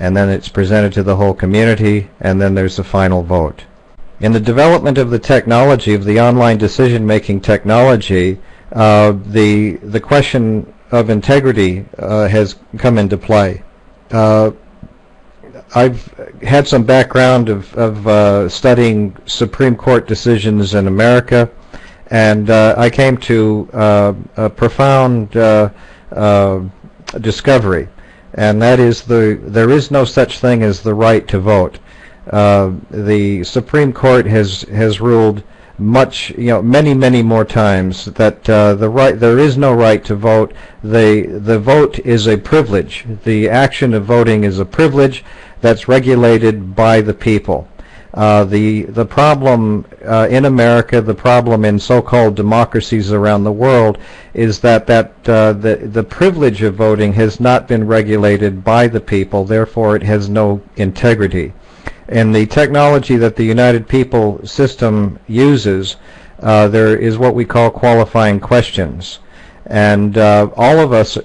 and then it's presented to the whole community, and then there's the final vote. In the development of the technology, of the online decision-making technology, the question of integrity has come into play. I've had some background of studying Supreme Court decisions in America, and I came to a profound discovery, and that is there is no such thing as the right to vote. The Supreme Court has ruled many more times that there is no right to vote. The vote is a privilege. The action of voting is a privilege that's regulated by the people. The problem in America, the problem in so-called democracies around the world, is that the privilege of voting has not been regulated by the people. Therefore, it has no integrity. In the technology that the United People system uses, there is what we call qualifying questions. And all of us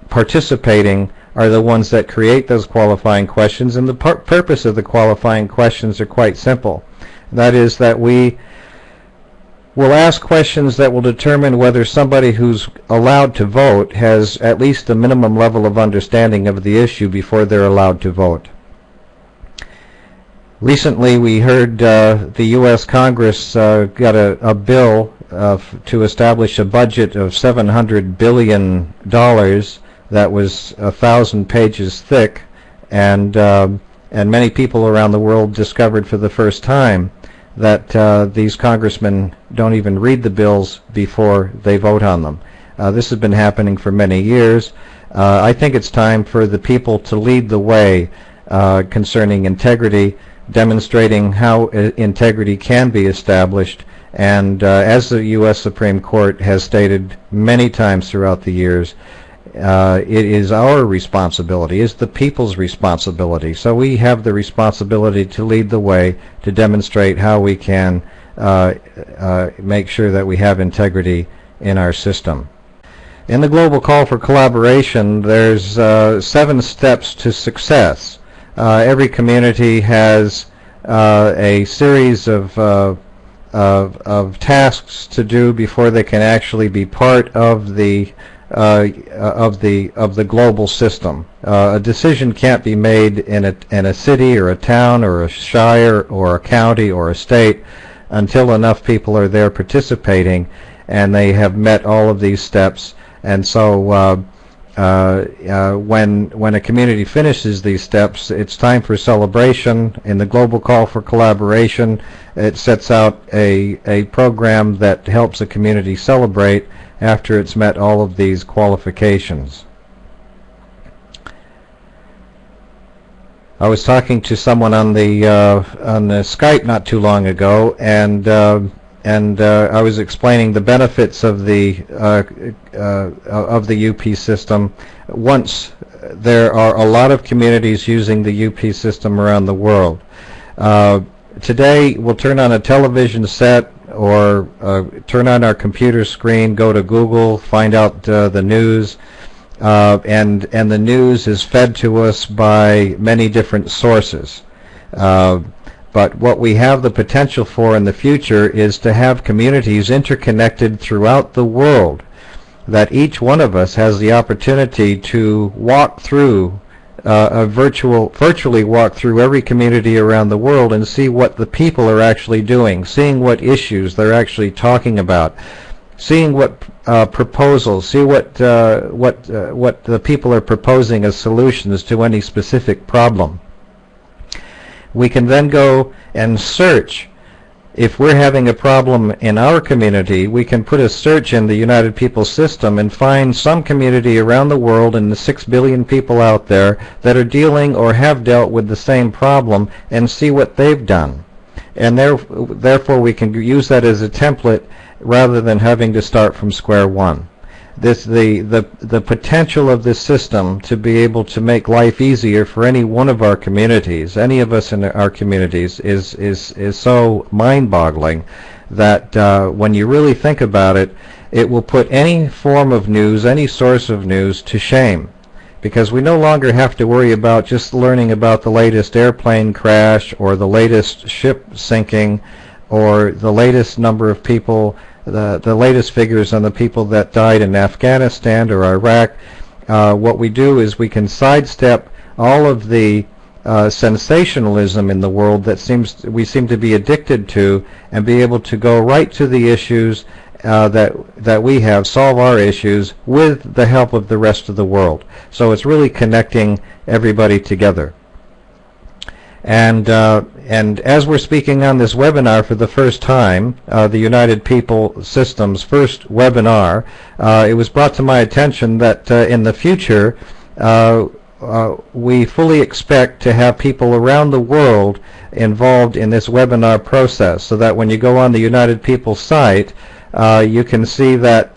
participating are the ones that create those qualifying questions, and the purpose of the qualifying questions are quite simple. That is that we will ask questions that will determine whether somebody who's allowed to vote has at least a minimum level of understanding of the issue before they're allowed to vote. Recently we heard the U.S. Congress got a bill to establish a budget of $700 billion that was 1,000 pages thick, and many people around the world discovered for the first time that these congressmen don't even read the bills before they vote on them. This has been happening for many years. I think it's time for the people to lead the way concerning integrity, demonstrating how integrity can be established, and as the U.S. Supreme Court has stated many times throughout the years, it is our responsibility, it's the people's responsibility. So we have the responsibility to lead the way, to demonstrate how we can make sure that we have integrity in our system. In the global call for collaboration, there's 7 steps to success. Every community has a series of tasks to do before they can actually be part of the global system. A decision can't be made in a city or a town or a shire or a county or a state until enough people are there participating and they have met all of these steps. And so when a community finishes these steps, it's time for celebration. In the global call for collaboration, it sets out a program that helps a community celebrate after it's met all of these qualifications. I was talking to someone on the Skype not too long ago, and I was explaining the benefits of the UP system. Once there are a lot of communities using the UP system around the world. Today we'll turn on a television set or turn on our computer screen, go to Google, find out the news, and the news is fed to us by many different sources. But what we have the potential for in the future is to have communities interconnected throughout the world, that each one of us has the opportunity to walk through virtually walk through every community around the world and see what the people are actually doing, seeing what issues they're actually talking about, seeing what proposals, see what the people are proposing as solutions to any specific problem. We can then go and search. If we're having a problem in our community, we can put a search in the United People system and find some community around the world and the 6 billion people out there that are dealing or have dealt with the same problem and see what they've done. And therefore we can use that as a template rather than having to start from square one. The potential of this system to be able to make life easier for any one of our communities, any of us in our communities, is so mind-boggling that when you really think about it, it will put any form of news, any source of news, to shame. because we no longer have to worry about just learning about the latest airplane crash or the latest ship sinking or the latest number of people, the latest figures on the people that died in Afghanistan or Iraq. What we do is we can sidestep all of the sensationalism in the world that we seem to be addicted to, and be able to go right to the issues that we have, solve our issues with the help of the rest of the world. So it's really connecting everybody together. And as we're speaking on this webinar for the first time, the United People System's first webinar, it was brought to my attention that in the future we fully expect to have people around the world involved in this webinar process, so that when you go on the United People site, you can see that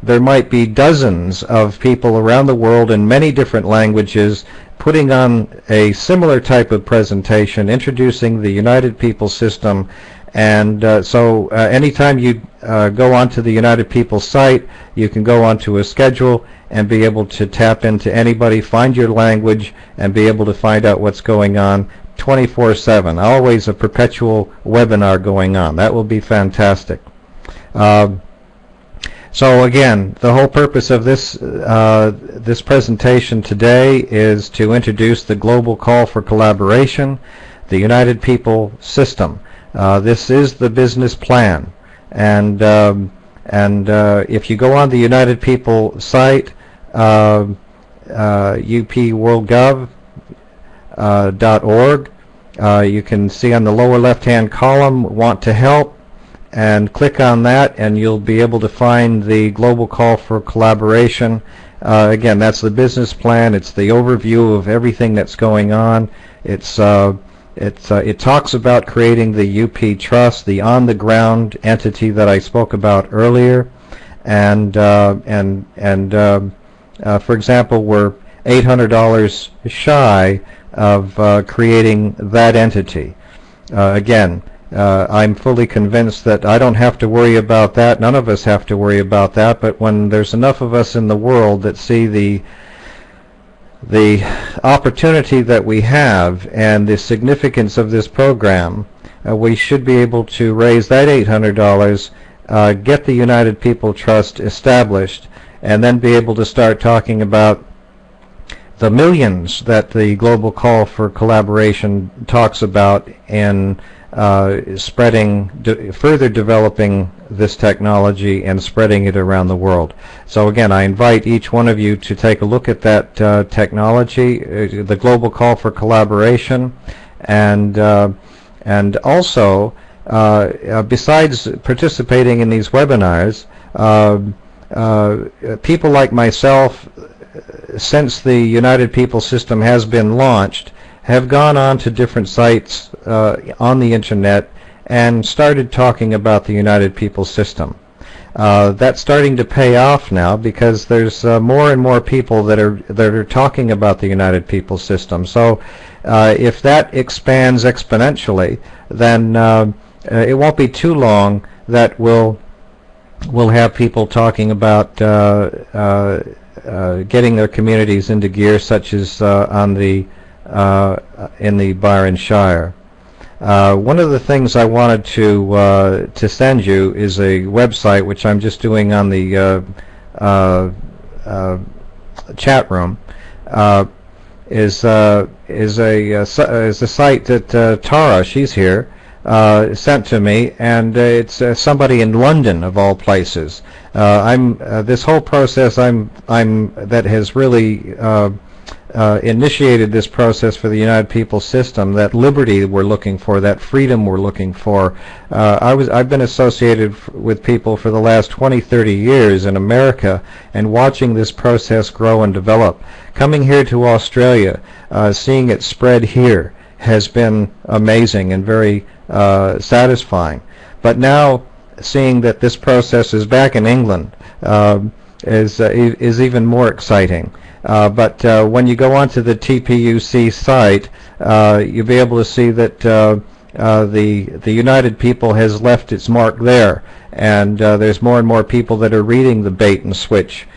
there might be dozens of people around the world in many different languages putting on a similar type of presentation introducing the United People System. And so anytime you go onto the United People site, you can go onto a schedule and be able to tap into anybody, find your language, and be able to find out what's going on 24/7. Always a perpetual webinar going on. That will be fantastic. So again, the whole purpose of this this presentation today is to introduce the global call for collaboration, the United People System. This is the business plan, and if you go on the United People site, upworldgov.org, you can see on the lower left-hand column, Want to Help, and click on that, and you'll be able to find the global call for collaboration. Again, that's the business plan. It's the overview of everything that's going on. It talks about creating the UP Trust, the on-the-ground entity that I spoke about earlier, and for example, we're $800 shy of creating that entity. Again, I'm fully convinced that I don't have to worry about that. None of us have to worry about that. But when there's enough of us in the world that see the opportunity that we have and the significance of this program, we should be able to raise that $800, get the United People Trust established, and then be able to start talking about the millions that the global call for collaboration talks about in further developing this technology and spreading it around the world. So again, I invite each one of you to take a look at that technology, the global call for collaboration, and also besides participating in these webinars, people like myself, since the United People System has been launched, have gone on to different sites on the internet and started talking about the United People System. That's starting to pay off now, because there's more and more people that are talking about the United People System. So if that expands exponentially, then it won't be too long that we'll have people talking about getting their communities into gear, such as in the Byron Shire. One of the things I wanted to send you is a website, which I'm just doing on the chat room. Is a site that Tara, she's here, sent to me, and it's somebody in London of all places. This whole process that has really initiated this process for the United People System, that liberty we're looking for, that freedom we're looking for. I've been associated with people for the last 20-30 years in America, and watching this process grow and develop. Coming here to Australia, seeing it spread here has been amazing and very satisfying. But now seeing that this process is back in England is even more exciting. But when you go onto the TPUC site, you'll be able to see that the United People has left its mark there, and there's more and more people that are reading the bait and switch